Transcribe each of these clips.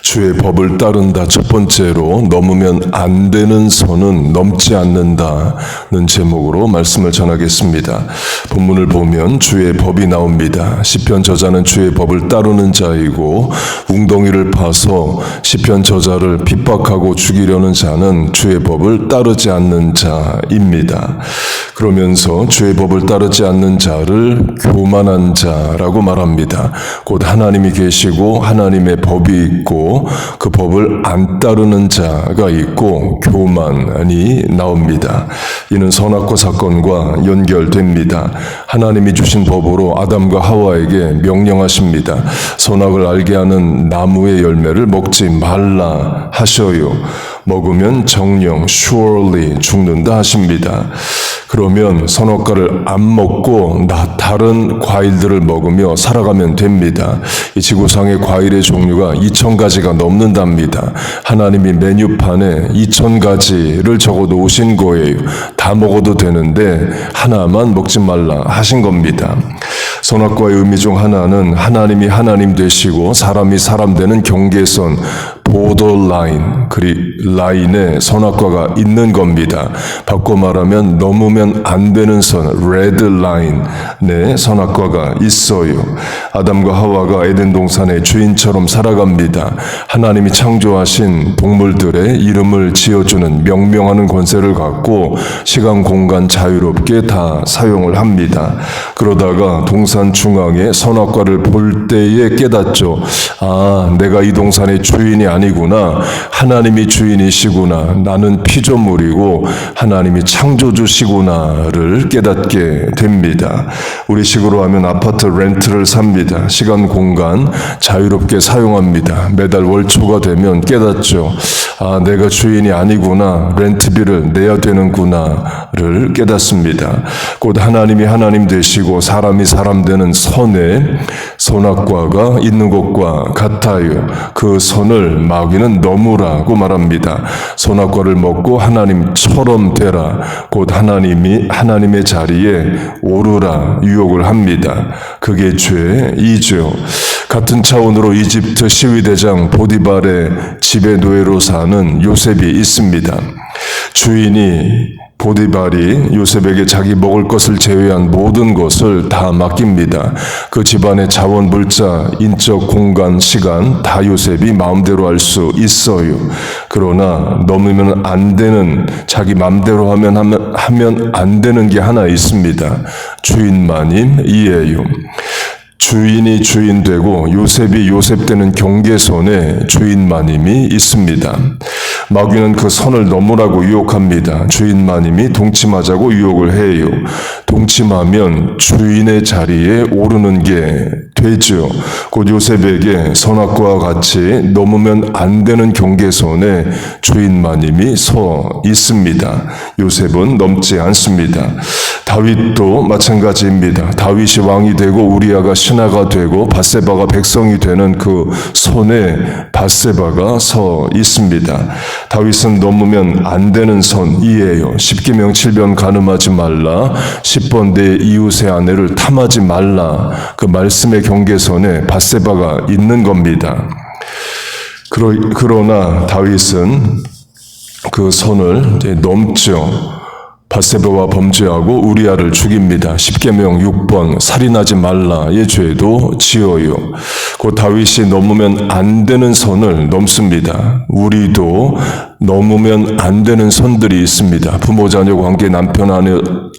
주의 법을 따른다. 첫 번째로 넘으면 안 되는 선은 넘지 않는다는 제목으로 말씀을 전하겠습니다. 본문을 보면 주의 법이 나옵니다. 시편 저자는 주의 법을 따르는 자이고 웅덩이를 파서 시편 저자를 핍박하고 죽이려는 자는 주의 법을 따르지 않는 자입니다. 그러면서 주의 법을 따르지 않는 자를 교만한 자라고 말합니다. 곧 하나님이 계시고 하나님의 법이 있고 그 법을 안 따르는 자가 있고 교만이 나옵니다. 이는 선악과 사건과 연결됩니다. 하나님이 주신 법으로 아담과 하와에게 명령하십니다. 선악을 알게 하는 나무의 열매를 먹지 말라 하셔요. 먹으면 정령 surely 죽는다 하십니다. 그러면 선악과를 안 먹고 다른 과일들을 먹으며 살아가면 됩니다. 이 지구상의 과일의 종류가 2000가지가 넘는답니다. 하나님이 메뉴판에 2000가지를 적어 놓으신 거예요. 다 먹어도 되는데 하나만 먹지 말라 하신 겁니다. 선악과의 의미 중 하나는 하나님이 하나님 되시고 사람이 사람 되는 경계선, 보더라인, 라인에 선악과가 있는 겁니다. 바꿔 말하면 넘으면 안 되는 선, 레드 라인에 선악과가 있어요. 아담과 하와가 에덴 동산의 주인처럼 살아갑니다. 하나님이 창조하신 동물들의 이름을 지어주는 명명하는 권세를 갖고 시간, 공간 자유롭게 다 사용을 합니다. 그러다가 동산 중앙에 선악과를 볼 때에 깨닫죠. 아, 내가 이 동산의 주인이 아니구나. 하나님이 주인이시구나. 나는 피조물이고 하나님이 창조주시구나를 깨닫게 됩니다. 우리식으로 하면 아파트 렌트를 삽니다. 시간, 공간 자유롭게 사용합니다. 매달 월초가 되면 깨닫죠. 아, 내가 주인이 아니구나. 렌트비를 내야 되는구나를 깨닫습니다. 곧 하나님이 하나님 되시고 사람이 사람 되는 선에 선악과가 있는 것과 같아요. 그 선을 마귀는 넘으라고 말합니다. 선악과를 먹고 하나님처럼 되라. 곧 하나님의 자리에 오르라 유혹을 합니다. 그게 죄이죠. 같은 차원으로 이집트 시위대장 보디발의 집의 노예로 사는 요셉이 있습니다. 주인이 보디발이 요셉에게 자기 먹을 것을 제외한 모든 것을 다 맡깁니다. 그 집안의 자원, 물자, 인적, 공간, 시간 다 요셉이 마음대로 할 수 있어요. 그러나 넘으면 안 되는, 자기 마음대로 하면 안 되는 게 하나 있습니다. 주인마님이에요. 주인이 주인 되고 요셉이 요셉 되는 경계선에 주인마님이 있습니다. 마귀는 그 선을 넘으라고 유혹합니다. 주인마님이 동침하자고 유혹을 해요. 동침하면 주인의 자리에 오르는 게 되죠. 곧 요셉에게 선악과와 같이 넘으면 안 되는 경계선에 주인마님이 서 있습니다. 요셉은 넘지 않습니다. 다윗도 마찬가지입니다. 다윗이 왕이 되고 우리아가 신하가 되고 밧세바가 백성이 되는 그 손에 밧세바가 서 있습니다. 다윗은 넘으면 안 되는 선이에요. 10계명 7번 가늠하지 말라. 10번 내 이웃의 아내를 탐하지 말라. 그 말씀의 경계선에 밧세바가 있는 겁니다. 그러나 다윗은 그 선을 넘죠. 밧세바와 범죄하고 우리아를 죽입니다. 10계명 6번 살인하지 말라의 죄도 지어요. 곧 다윗이 넘으면 안 되는 선을 넘습니다. 우리도 넘으면 안 되는 선들이 있습니다. 부모 자녀 관계, 남편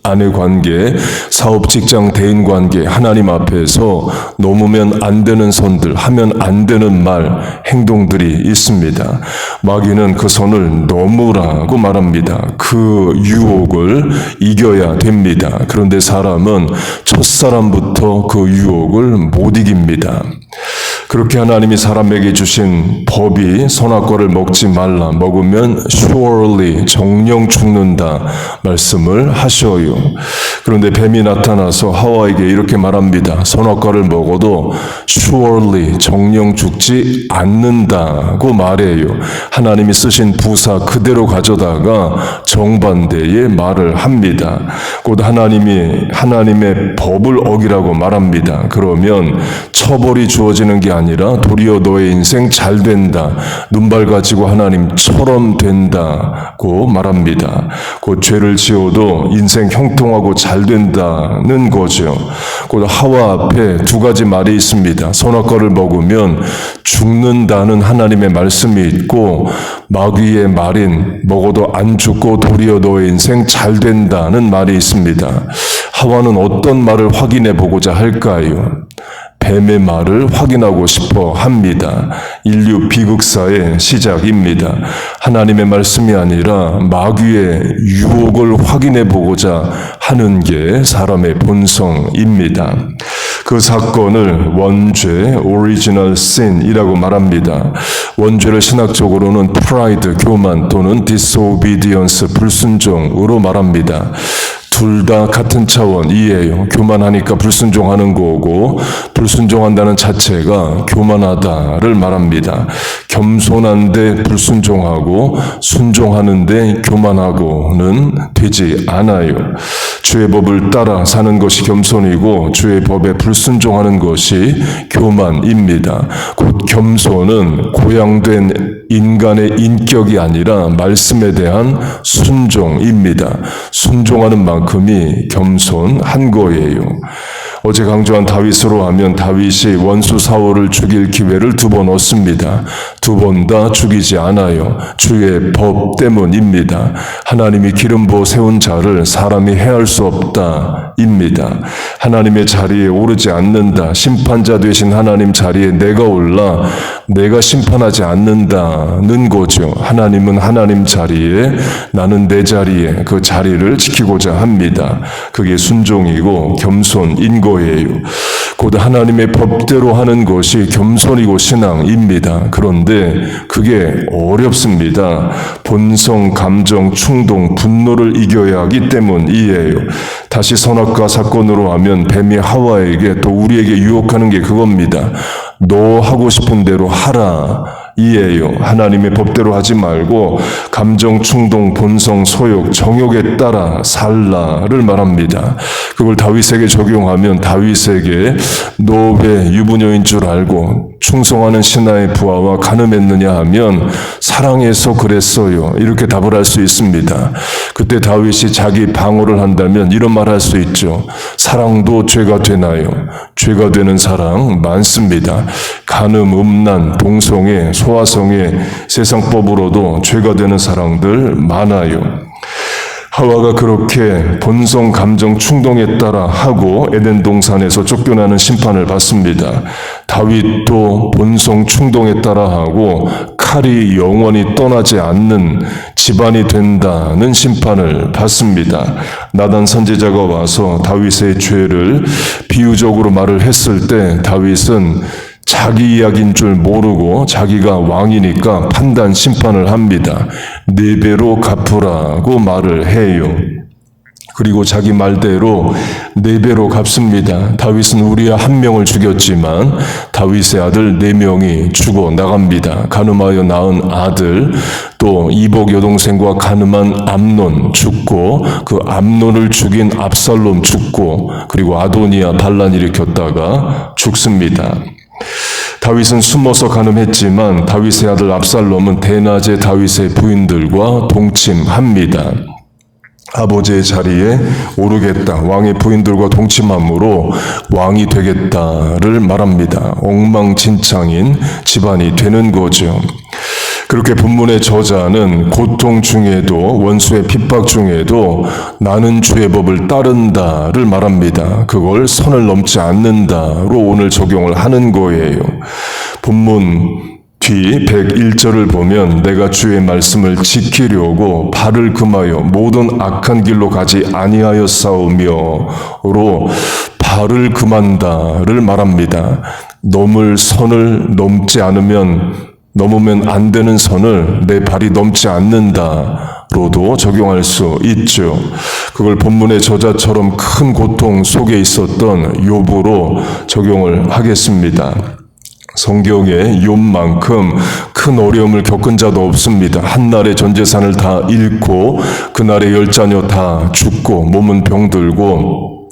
아내 관계, 사업 직장 대인 관계, 하나님 앞에서 넘으면 안 되는 선들, 하면 안 되는 말, 행동들이 있습니다. 마귀는 그 선을 넘으라고 말합니다. 그 유혹을 이겨야 됩니다. 그런데 사람은 첫사람부터 그 유혹을 못 이깁니다. 그렇게 하나님이 사람에게 주신 법이 선악과를 먹지 말라, 먹으면 surely 정령 죽는다 말씀을 하셔요. 그런데 뱀이 나타나서 하와에게 이렇게 말합니다. 선악과를 먹어도 surely 정령 죽지 않는다고 말해요. 하나님이 쓰신 부사 그대로 가져다가 정반대의 말을 합니다. 곧 하나님의 법을 어기라고 말합니다. 그러면 처벌이 주어지는 게 아니라 아니라 도리어 너의 인생 잘 된다. 눈 밝아지고 하나님처럼 된다고 말합니다. 곧 죄를 지어도 인생 형통하고 잘 된다는 거죠. 곧 하와 앞에 두 가지 말이 있습니다. 선악과를 먹으면 죽는다는 하나님의 말씀이 있고 마귀의 말인 먹어도 안 죽고 도리어 너의 인생 잘 된다는 말이 있습니다. 하와는 어떤 말을 확인해 보고자 할까요? 뱀의 말을 확인하고 싶어 합니다. 인류 비극사의 시작입니다. 하나님의 말씀이 아니라 마귀의 유혹을 확인해 보고자 하는 게 사람의 본성입니다. 그 사건을 원죄, original sin이라고 말합니다. 원죄를 신학적으로는 pride, 교만 또는 disobedience, 불순종으로 말합니다. 둘 다 같은 차원이에요. 교만하니까 불순종하는 거고 불순종한다는 자체가 교만하다를 말합니다. 겸손한데 불순종하고 순종하는데 교만하고는 되지 않아요. 주의 법을 따라 사는 것이 겸손이고 주의 법에 불순종하는 것이 교만입니다. 곧 겸손은 고양된 인간의 인격이 아니라 말씀에 대한 순종입니다. 순종하는 만큼이 겸손한 거예요. 어제 강조한 다윗으로 하면 다윗이 원수 사울을 죽일 기회를 2번 얻습니다. 2번 다 죽이지 않아요. 주의 법 때문입니다. 하나님이 기름 부어 세운 자를 사람이 해할 수 없다입니다. 하나님의 자리에 오르지 않는다. 심판자 되신 하나님 자리에 내가 올라 내가 심판하지 않는다는 거죠. 하나님은 하나님 자리에 나는 내 자리에 그 자리를 지키고자 합니다. 그게 순종이고 겸손인 거예요. 곧 하나님의 법대로 하는 것이 겸손이고 신앙입니다. 그런데 그게 어렵습니다. 본성, 감정, 충동, 분노를 이겨야 하기 때문이에요. 다시 선악과 사건으로 하면 뱀이 하와에게 또 우리에게 유혹하는 게 그겁니다. 너 하고 싶은 대로 하라. 이에요. 하나님의 법대로 하지 말고 감정, 충동, 본성, 소욕, 정욕에 따라 살라를 말합니다. 그걸 다윗에게 적용하면 다윗에게 너 왜 유부녀인 줄 알고 충성하는 신하의 부하와 간음했느냐 하면 사랑해서 그랬어요. 이렇게 답을 할 수 있습니다. 그때 다윗이 자기 방어를 한다면 이런 말 할 수 있죠. 사랑도 죄가 되나요? 죄가 되는 사랑 많습니다. 간음, 음란, 동성애, 소아성애, 세상법으로도 죄가 되는 사랑들 많아요. 하와가 그렇게 본성, 감정, 충동에 따라 하고 에덴 동산에서 쫓겨나는 심판을 받습니다. 다윗도 본성, 충동에 따라 하고 칼이 영원히 떠나지 않는 집안이 된다는 심판을 받습니다. 나단 선지자가 와서 다윗의 죄를 비유적으로 말을 했을 때 다윗은 자기 이야기인 줄 모르고 자기가 왕이니까 판단 심판을 합니다. 4배로 갚으라고 말을 해요. 그리고 자기 말대로 4배로 갚습니다. 다윗은 우리아 1명을 죽였지만 다윗의 아들 4명이 죽어 나갑니다. 간음하여 낳은 아들, 또 이복 여동생과 간음한 암논 죽고 그 암논을 죽인 압살롬 죽고 그리고 아도니아 반란 일으켰다가 죽습니다. 다윗은 숨어서 간음했지만 다윗의 아들 압살롬은 대낮에 다윗의 부인들과 동침합니다. 아버지의 자리에 오르겠다. 왕의 부인들과 동침함으로 왕이 되겠다를 말합니다. 엉망진창인 집안이 되는 거죠. 그렇게 본문의 저자는 고통 중에도 원수의 핍박 중에도 나는 주의 법을 따른다를 말합니다. 그걸 선을 넘지 않는다로 오늘 적용을 하는 거예요. 본문 뒤 101절을 보면 내가 주의 말씀을 지키려고 발을 금하여 모든 악한 길로 가지 아니하였사오며로 발을 금한다를 말합니다. 넘을 선을 넘지 않으면 넘으면 안 되는 선을 내 발이 넘지 않는다로도 적용할 수 있죠. 그걸 본문의 저자처럼 큰 고통 속에 있었던 욥으로 적용을 하겠습니다. 성경에 욥만큼 큰 어려움을 겪은 자도 없습니다. 한날에 전 재산을 다 잃고 그날에 10자녀 다 죽고 몸은 병들고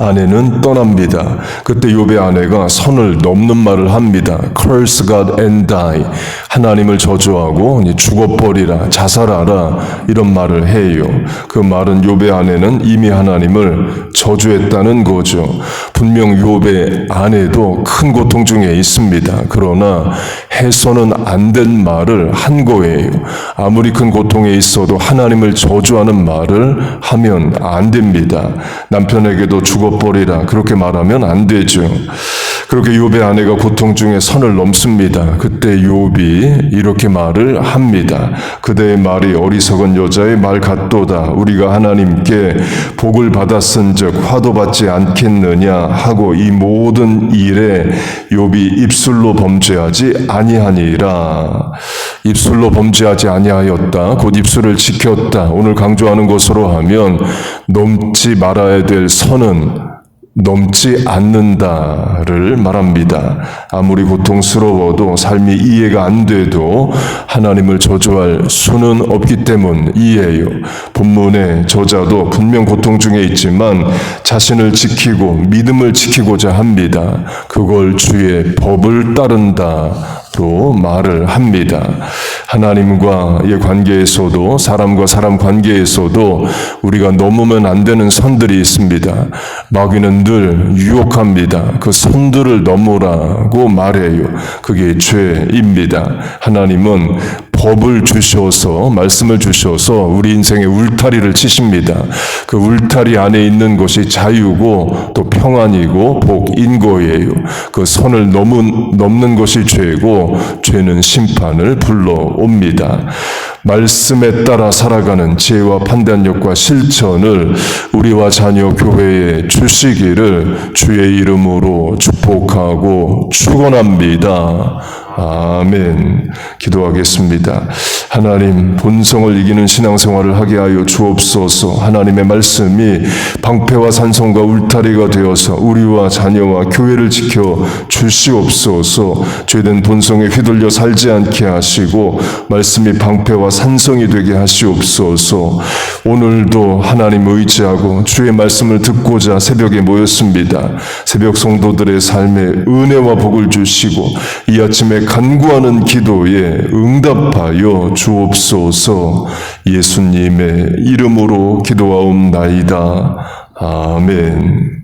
아내는 떠납니다. 그때 욥의 아내가 선을 넘는 말을 합니다. Curse God and die. 하나님을 저주하고 죽어버리라, 자살하라 이런 말을 해요. 그 말은 욥의 아내는 이미 하나님을 저주했다는 거죠. 분명 욥의 아내도 큰 고통 중에 있습니다. 그러나 해서는 안 된 말을 한 거예요. 아무리 큰 고통에 있어도 하나님을 저주하는 말을 하면 안 됩니다. 남편에게도 죽어버리라 그렇게 말하면 안 되죠. 그렇게 욥의 아내가 고통 중에 선을 넘습니다. 그때 욥이 이렇게 말을 합니다. 그대의 말이 어리석은 여자의 말 같도다. 우리가 하나님께 복을 받았은즉 화도 받지 않겠느냐 하고 이 모든 일에 욥이 입술로 범죄하지 아니하니라. 입술로 범죄하지 아니하였다. 곧 입술을 지켰다. 오늘 강조하는 것으로 하면 넘지 말아야 될 선은 넘지 않는다를 말합니다. 아무리 고통스러워도 삶이 이해가 안 돼도 하나님을 저주할 수는 없기 때문이에요. 본문의 저자도 분명 고통 중에 있지만 자신을 지키고 믿음을 지키고자 합니다. 그걸 주의 법을 따른다로 말을 합니다. 하나님과의 관계에서도 사람과 사람 관계에서도 우리가 넘으면 안 되는 선들이 있습니다. 마귀는 늘 유혹합니다. 그 선들을 넘으라고 말해요. 그게 죄입니다. 하나님은 법을 주셔서 말씀을 주셔서 우리 인생의 울타리를 치십니다. 그 울타리 안에 있는 것이 자유고 또 평안이고 복인 거예요. 그 선을 넘는 것이 죄고 죄는 심판을 불러옵니다. 말씀에 따라 살아가는 지혜와 판단력과 실천을 우리와 자녀 교회에 주시기를 주의 이름으로 축복하고 축원합니다. 아멘. 기도하겠습니다. 하나님, 본성을 이기는 신앙생활을 하게 하여 주옵소서. 하나님의 말씀이 방패와 산성과 울타리가 되어서 우리와 자녀와 교회를 지켜 주시옵소서. 죄된 본성에 휘둘려 살지 않게 하시고 말씀이 방패와 산성이 되게 하시옵소서. 오늘도 하나님 의지하고 주의 말씀을 듣고자 새벽에 모였습니다. 새벽 성도들의 삶에 은혜와 복을 주시고 이 아침에 간구하는 기도에 응답하여 주옵소서. 예수님의 이름으로 기도하옵나이다. 아멘.